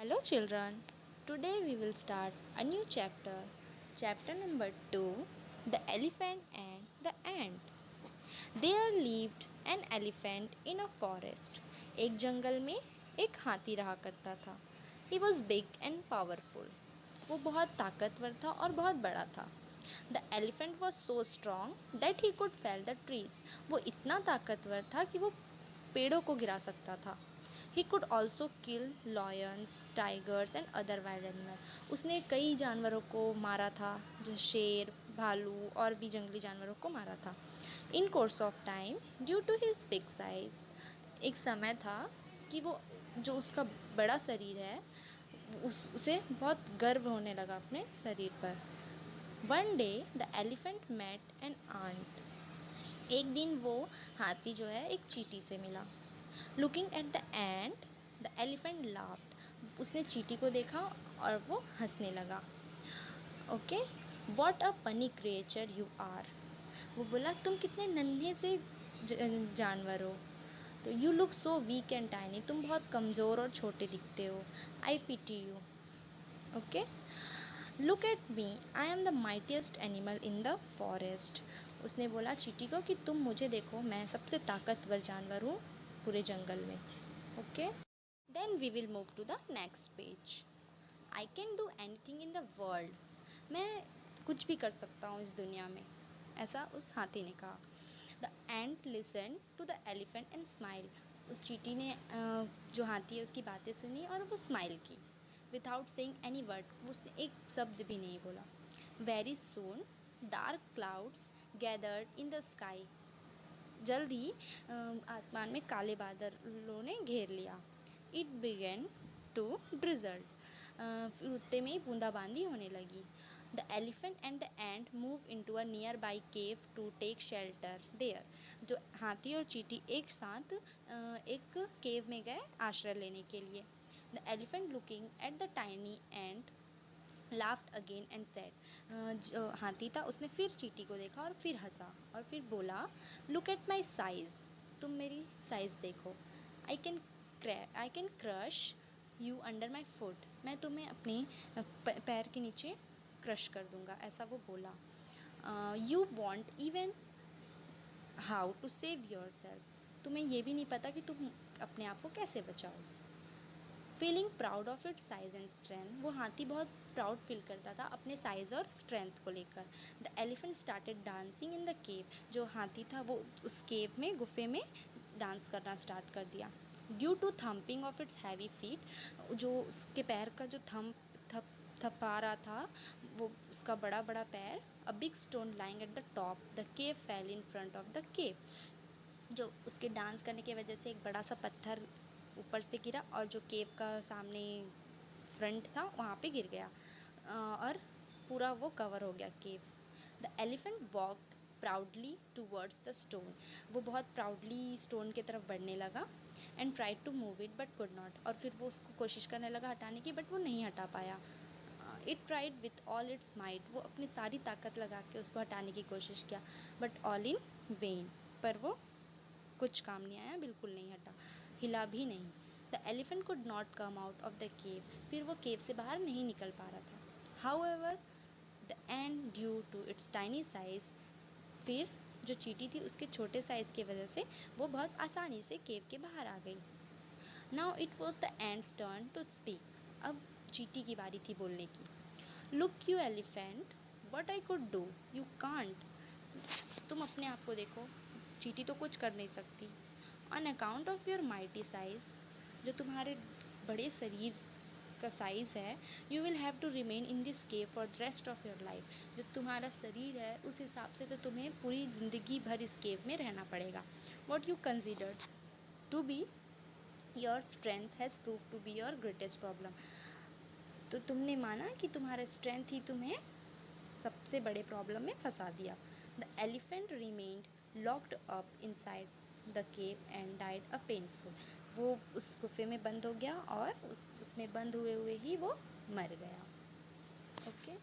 Hello, children. Today we will start a new chapter. Chapter number 2, The Elephant and the Ant. There lived an elephant in a forest. एक जंगल में एक हाथी रहा करता था. He was big and powerful. वो बहुत ताकतवर था और बहुत बड़ा था. The elephant was so strong that he could fell the trees. वो इतना ताकतवर था कि वो पेड़ों को गिरा सकता था. He could also kill lions, tigers and other wild animals. उसने कई जानवरों को मारा था, जैसे शेर, भालू और भी जंगली जानवरों को मारा था. In course of time, due to his big size, एक समय था कि वो जो उसका बड़ा शरीर है उसे बहुत गर्व होने लगा अपने शरीर पर. One day the elephant met an ant. एक दिन वो हाथी जो है एक चींटी से मिला. Looking at the ant the elephant laughed. उसने चींटी को देखा और वो हंसने लगा. Okay, what a funny creature you are. वो बोला तुम कितने नन्हे से जानवर हो. तो you look so weak and tiny. तुम बहुत कमज़ोर और छोटे दिखते हो. I pity you. Okay, look at me, I am the mightiest animal in the forest. उसने बोला चींटी को कि तुम मुझे देखो, मैं सबसे ताकतवर जानवर हूँ पूरे जंगल में. Okay, then we will move to the next page. I can do anything in the world. मैं कुछ भी कर सकता हूँ इस दुनिया में, ऐसा उस हाथी ने कहा. The ant listen to the elephant and smile. उस चींटी ने जो हाथी है उसकी बातें सुनी और वो स्माइल की. विदाउट सेइंग एनी वर्ड, उसने एक शब्द भी नहीं बोला. Very soon dark clouds gathered in the sky. जल्द ही आसमान में काले बादलों ने घेर लिया. It began to drizzle. फिर उतने में ही बूंदाबांदी होने लगी. The elephant and the ant move into a nearby cave to take shelter there. जो हाथी और चींटी एक साथ एक केव में गए आश्रय लेने के लिए. The elephant looking at the tiny ant laughed again and said. जो हाथी था उसने फिर चींटी को देखा और फिर हंसा और फिर बोला लुक एट माई साइज़. तुम मेरी साइज़ देखो. I can crush you under my foot. मैं तुम्हें अपने पैर के नीचे क्रश कर दूंगा, ऐसा वो बोला. You won't even how to save yourself. तुम्हें ये भी नहीं पता कि तुम अपने आप को कैसे बचाओ. Feeling proud of its size and strength. वो हाथी बहुत प्राउड फील करता था अपने साइज़ और स्ट्रेंथ को लेकर. The elephant started dancing in the cave. जो हाथी था वो उस केव में, गुफे में डांस करना स्टार्ट कर दिया. Due to thumping of its heavy feet. जो उसके पैर का जो थपा रहा था, वो उसका बड़ा बड़ा पैर. A big stone lying at the top the cave fail in front of the cave. जो उसके डांस करने की वजह से एक बड़ा सा पत्थर ऊपर से गिरा और जो केव का सामने फ्रंट था वहाँ पे गिर गया और पूरा वो कवर हो गया cave. The elephant walked proudly towards the stone. वो बहुत प्राउडली स्टोन की तरफ बढ़ने लगा. And tried to move it but could not. और फिर वो उसको कोशिश करने लगा हटाने की, बट वो नहीं हटा पाया. It tried with all it's might. वो अपनी सारी ताकत लगा के उसको हटाने की कोशिश किया, बट ऑल इन वेन. पर वो कुछ काम नहीं आया, बिल्कुल नहीं हटा, हिला भी नहीं. The elephant could not come out of the cave. फिर वो केव से बाहर नहीं निकल पा रहा था. However the ant due to its tiny size. फिर जो चींटी थी उसके छोटे साइज़ की वजह से वो बहुत आसानी से केव के बाहर आ गई. Now it was the ant's turn to speak. अब चींटी की बारी थी बोलने की. Look you elephant, what I could do you can't. तुम अपने आप को देखो, चींटी तो कुछ कर नहीं सकती. On account of your mighty size. जो तुम्हारे बड़े शरीर का साइज़ है, you will have to remain in this cave for the rest of your life. जो तुम्हारा शरीर है उस हिसाब से तो तुम्हें पूरी ज़िंदगी भर इस केव में रहना पड़ेगा. What you considered to be your strength has prove to be your greatest problem. तो तुमने माना कि तुम्हारा स्ट्रेंथ ही तुम्हें सबसे बड़े प्रॉब्लम में फंसा दिया. The elephant remained locked up inside the cave and died a painful. वो उस गुफे में बंद हो गया और उसमें बंद हुए हुए ही वो मर गया. ओके.